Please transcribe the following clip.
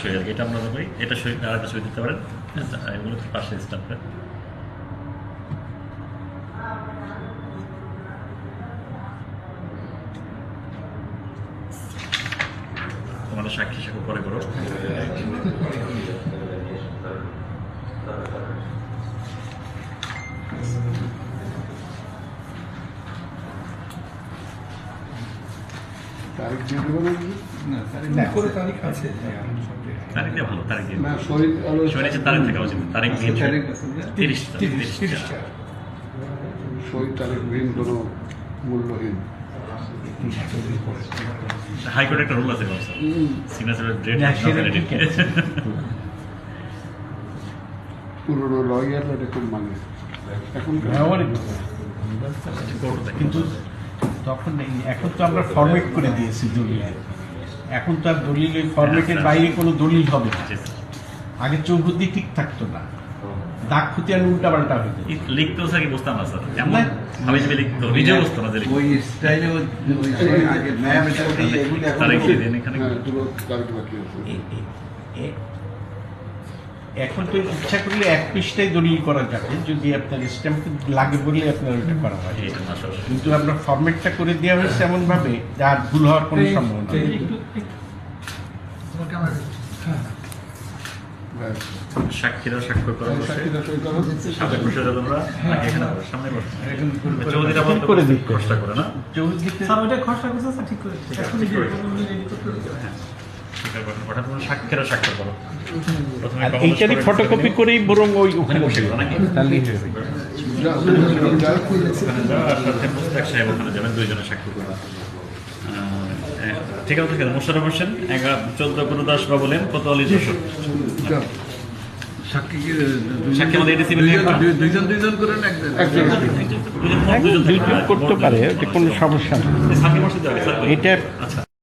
সই আর কি, এটা আমরা করি, এটা সই আর একটা সই দিতে পারেন, এগুলো পাশে স্টাম্পে। তোমাদের সাক্ষী সাক্ষ্য পরে করো। তারিখ দিয়ে দেবো নাকি? তারিখ দিয়ে ভালো, তারিখ দিয়ে না, শহীদ আলো সই নিচে তারিখ থাকা উচিত, তারিখ দিয়ে 30টা। শহীদ তারিখবিহীন কোনো মূল্যহীন। হাইকোর্টে একটা রুল আছে সিগনেচারের ডেট পুরোনো লয়াররা এরকম মানে এখন কিন্তু তখন এখন তো আমরা ফরম্যাট করে দিয়েছি দলিল। এখন তো আর দলিল ওই ফরম্যাটের বাইরে কোনো দলিল হবে না। আগে চৌহদ্দি ঠিক থাকতো না, দাগ খুঁতি আর উল্টা পাল্টা হইতো। লিখতেও স্যার কি বুঝতাম না স্যার, এমন আমি যদি লিখতো নিজেও বুঝতাম না যে লিখতো। ওই স্টাইলে তারিখ দিয়ে দিন এখানে। হ্যাঁ, দুটো তারিখ বাকি আছে। এখন তো ইচ্ছা করলে এক পৃষ্ঠায় দলিল করা যাবে, যদি আপনার স্ট্যাম্প লাগে বলে আপনার ওইটা করা হয়। কিন্তু আপনার ফরম্যাটটা করে দেওয়া হয়েছে এমন ভাবে যার ভুল হওয়ার কোনো সম্ভাবনা নেই। ব্যাস। সাক্ষীরা স্বাক্ষর করা বসে সাক্ষীরা সই করো। সাথে বসে যাবে তোমরা নাকি এখানে সামনে বসে চৌধুরী ঠিক করে দিতে খরচা করে না চৌহদ্দিতে হঠাৎ করে সাক্ষীরা স্বাক্ষর করো প্রথমে আর এইটারই ফটোকপি করেই বরং ওই ওখানে বসে গেলো নাকি তাহলেই হয়ে যাবে। সাথে মুস্তাক সাহেব ওখানে যাবেন, দুইজনে স্বাক্ষর করবেন। ঠিক আছে, ঠিক আছে। মোশাররফ হোসেন 14 গুরুদাস বাবুলেন কোতোয়ালি যশোর। সাক্ষী আমাদের এডিসি দুইজন করেন একজন দুইজন করতে পারে, এটা কোনো সমস্যা না। সাক্ষী মসজিদ যাবে স্যার। এটা আচ্ছা